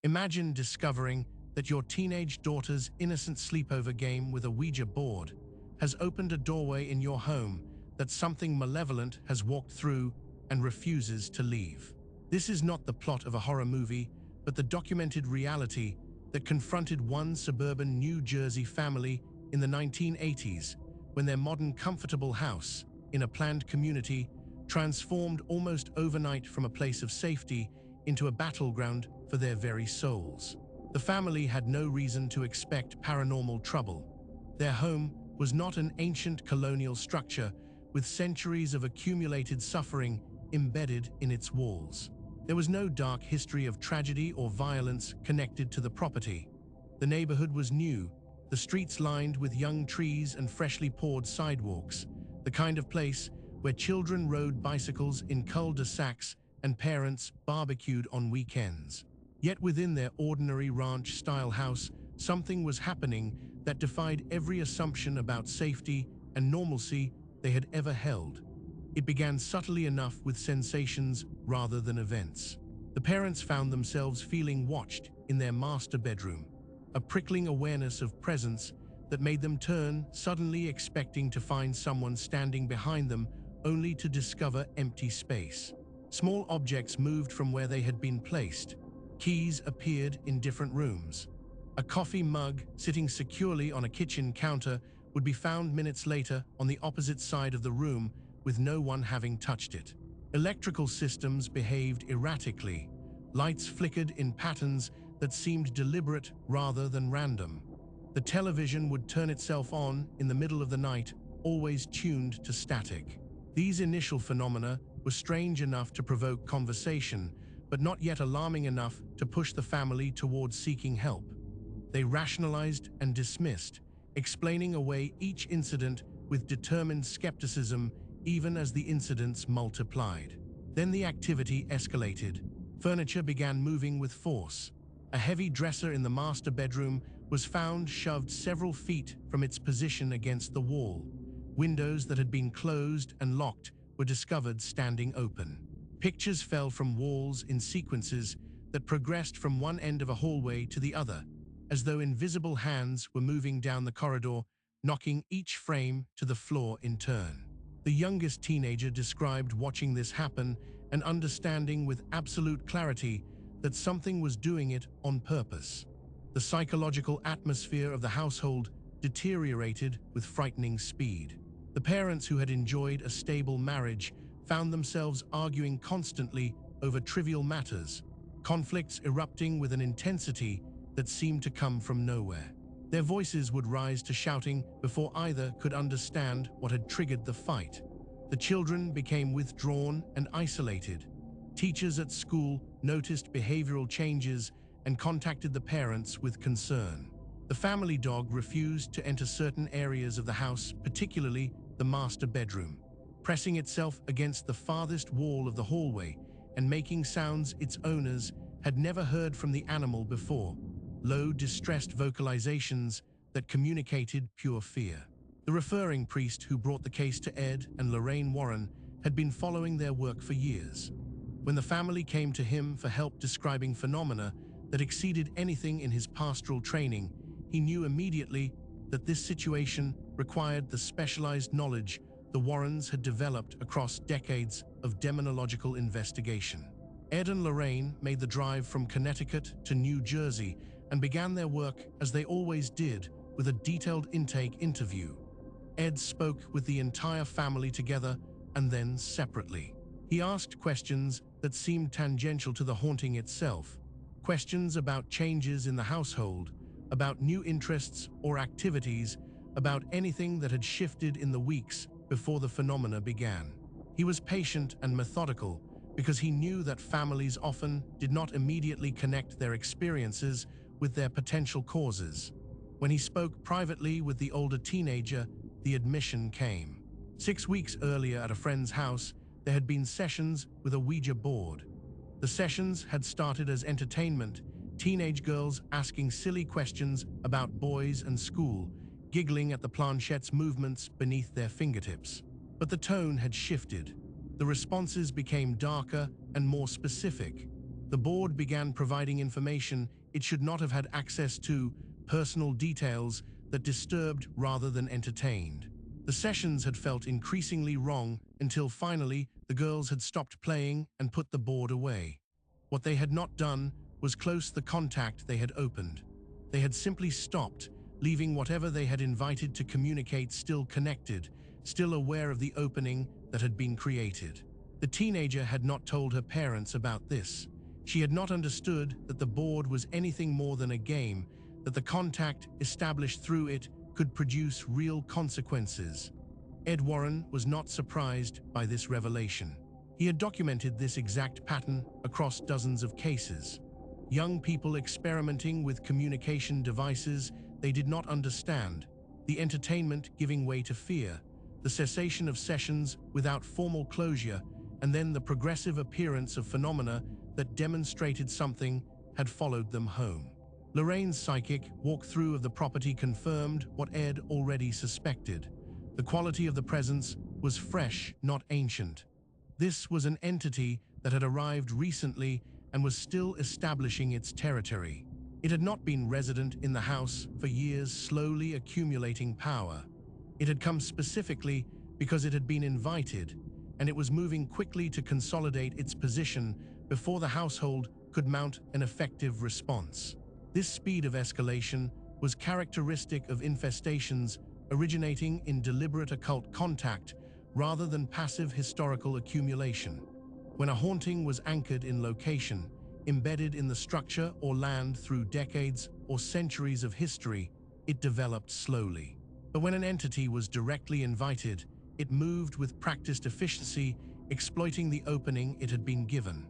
Imagine discovering that your teenage daughter's innocent sleepover game with a Ouija board has opened a doorway in your home that something malevolent has walked through and refuses to leave. This is not the plot of a horror movie, but the documented reality that confronted one suburban New Jersey family in the 1980s when their modern, comfortable house in a planned community transformed almost overnight from a place of safety into a battleground for their very souls. The family had no reason to expect paranormal trouble. Their home was not an ancient colonial structure with centuries of accumulated suffering embedded in its walls. There was no dark history of tragedy or violence connected to the property. The neighborhood was new, the streets lined with young trees and freshly poured sidewalks, the kind of place where children rode bicycles in cul-de-sacs and parents barbecued on weekends. Yet within their ordinary ranch-style house, something was happening that defied every assumption about safety and normalcy they had ever held. It began subtly enough with sensations rather than events. The parents found themselves feeling watched in their master bedroom, a prickling awareness of presence that made them turn, suddenly expecting to find someone standing behind them, only to discover empty space. Small objects moved from where they had been placed. Keys appeared in different rooms. A coffee mug sitting securely on a kitchen counter would be found minutes later on the opposite side of the room, with no one having touched it. Electrical systems behaved erratically. Lights flickered in patterns that seemed deliberate rather than random. The television would turn itself on in the middle of the night, always tuned to static. These initial phenomena were strange enough to provoke conversation, but not yet alarming enough to push the family towards seeking help. They rationalized and dismissed, explaining away each incident with determined skepticism even as the incidents multiplied. Then the activity escalated. Furniture began moving with force. A heavy dresser in the master bedroom was found shoved several feet from its position against the wall. Windows that had been closed and locked were discovered standing open. Pictures fell from walls in sequences that progressed from one end of a hallway to the other, as though invisible hands were moving down the corridor, knocking each frame to the floor in turn. The youngest teenager described watching this happen and understanding with absolute clarity that something was doing it on purpose. The psychological atmosphere of the household deteriorated with frightening speed. The parents, who had enjoyed a stable marriage, found themselves arguing constantly over trivial matters, conflicts erupting with an intensity that seemed to come from nowhere. Their voices would rise to shouting before either could understand what had triggered the fight. The children became withdrawn and isolated. Teachers at school noticed behavioral changes and contacted the parents with concern. The family dog refused to enter certain areas of the house, particularly the master bedroom, pressing itself against the farthest wall of the hallway and making sounds its owners had never heard from the animal before. Low, distressed vocalizations that communicated pure fear. The referring priest who brought the case to Ed and Lorraine Warren had been following their work for years. When the family came to him for help describing phenomena that exceeded anything in his pastoral training, he knew immediately that this situation required the specialized knowledge the Warrens had developed across decades of demonological investigation. Ed and Lorraine made the drive from Connecticut to New Jersey and began their work as they always did, with a detailed intake interview. Ed spoke with the entire family together and then separately. He asked questions that seemed tangential to the haunting itself, questions about changes in the household, about new interests or activities, about anything that had shifted in the weeks before the phenomena began. He was patient and methodical because he knew that families often did not immediately connect their experiences with their potential causes. When he spoke privately with the older teenager, the admission came. 6 weeks earlier at a friend's house, there had been sessions with a Ouija board. The sessions had started as entertainment, teenage girls asking silly questions about boys and school, giggling at the planchette's movements beneath their fingertips. But the tone had shifted. The responses became darker and more specific. The board began providing information it should not have had access to, personal details that disturbed rather than entertained. The sessions had felt increasingly wrong until finally the girls had stopped playing and put the board away. What they had not done was close the contact they had opened. They had simply stopped, leaving whatever they had invited to communicate still connected, still aware of the opening that had been created. The teenager had not told her parents about this. She had not understood that the board was anything more than a game, that the contact established through it could produce real consequences. Ed Warren was not surprised by this revelation. He had documented this exact pattern across dozens of cases. Young people experimenting with communication devices they did not understand, the entertainment giving way to fear, the cessation of sessions without formal closure, and then the progressive appearance of phenomena that demonstrated something had followed them home. Lorraine's psychic walkthrough of the property confirmed what Ed already suspected. The quality of the presence was fresh, not ancient. This was an entity that had arrived recently and was still establishing its territory. It had not been resident in the house for years, slowly accumulating power. It had come specifically because it had been invited, and it was moving quickly to consolidate its position before the household could mount an effective response. This speed of escalation was characteristic of infestations originating in deliberate occult contact rather than passive historical accumulation. When a haunting was anchored in location, embedded in the structure or land through decades or centuries of history, it developed slowly. But when an entity was directly invited, it moved with practiced efficiency, exploiting the opening it had been given.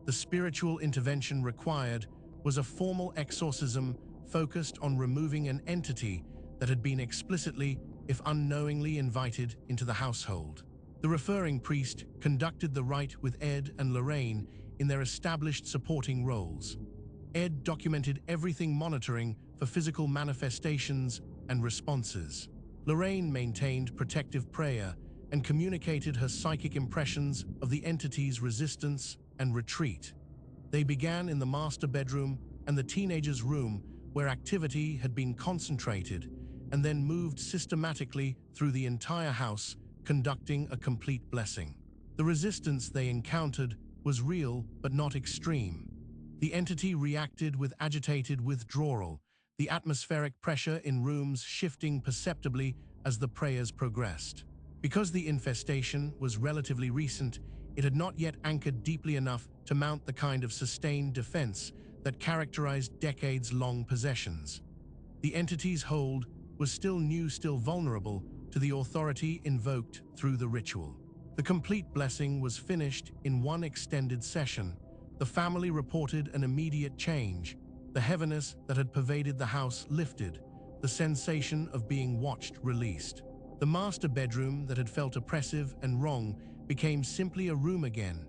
The spiritual intervention required was a formal exorcism focused on removing an entity that had been explicitly, if unknowingly, invited into the household. The referring priest conducted the rite with Ed and Lorraine in their established supporting roles. Ed documented everything, monitoring for physical manifestations and responses. Lorraine maintained protective prayer and communicated her psychic impressions of the entity's resistance and retreat. They began in the master bedroom and the teenager's room, where activity had been concentrated, and then moved systematically through the entire house, conducting a complete blessing. The resistance they encountered was real but not extreme. The entity reacted with agitated withdrawal, the atmospheric pressure in rooms shifting perceptibly as the prayers progressed. Because the infestation was relatively recent, it had not yet anchored deeply enough to mount the kind of sustained defense that characterized decades-long possessions. The entity's hold was still new, still vulnerable to the authority invoked through the ritual. The complete blessing was finished in one extended session. The family reported an immediate change. The heaviness that had pervaded the house lifted, the sensation of being watched released. The master bedroom that had felt oppressive and wrong became simply a room again.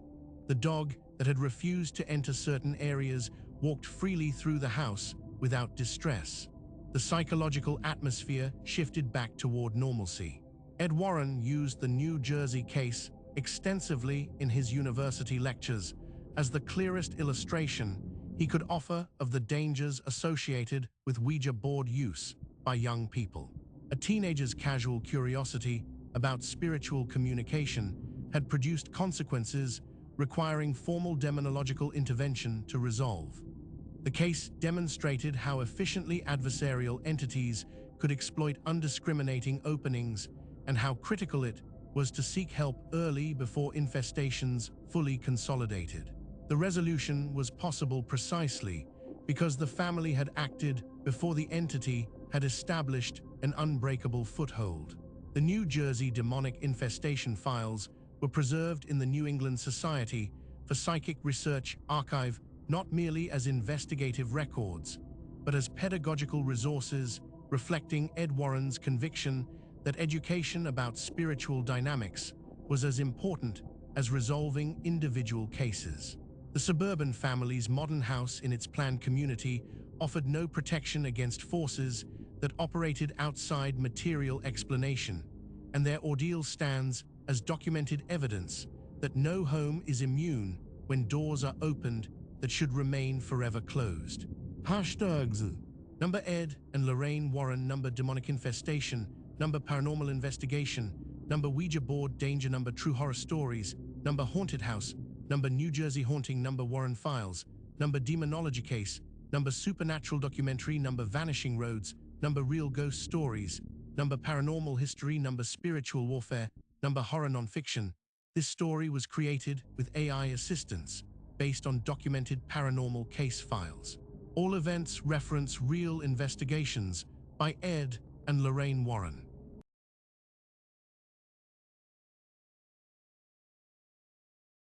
The dog that had refused to enter certain areas walked freely through the house without distress. The psychological atmosphere shifted back toward normalcy. Ed Warren used the New Jersey case extensively in his university lectures as the clearest illustration he could offer of the dangers associated with Ouija board use by young people. A teenager's casual curiosity about spiritual communication had produced consequences requiring formal demonological intervention to resolve. The case demonstrated how efficiently adversarial entities could exploit undiscriminating openings and how critical it was to seek help early before infestations fully consolidated. The resolution was possible precisely because the family had acted before the entity had established an unbreakable foothold. The New Jersey demonic infestation files were preserved in the New England Society for Psychic Research archive not merely as investigative records, but as pedagogical resources reflecting Ed Warren's conviction that education about spiritual dynamics was as important as resolving individual cases. The suburban family's modern house in its planned community offered no protection against forces that operated outside material explanation, and their ordeal stands as documented evidence that no home is immune when doors are opened that should remain forever closed. Hashtags. Number Ed and Lorraine Warren. Number demonic infestation. Number paranormal investigation. Number Ouija board danger. Number true horror stories. Number haunted house. Number New Jersey haunting. Number Warren files. Number demonology case. Number supernatural documentary. Number Vanishing Roads. Number real ghost stories. Number paranormal history. Number spiritual warfare. Number horror nonfiction. This story was created with AI assistance based on documented paranormal case files. All events reference real investigations by Ed and Lorraine Warren.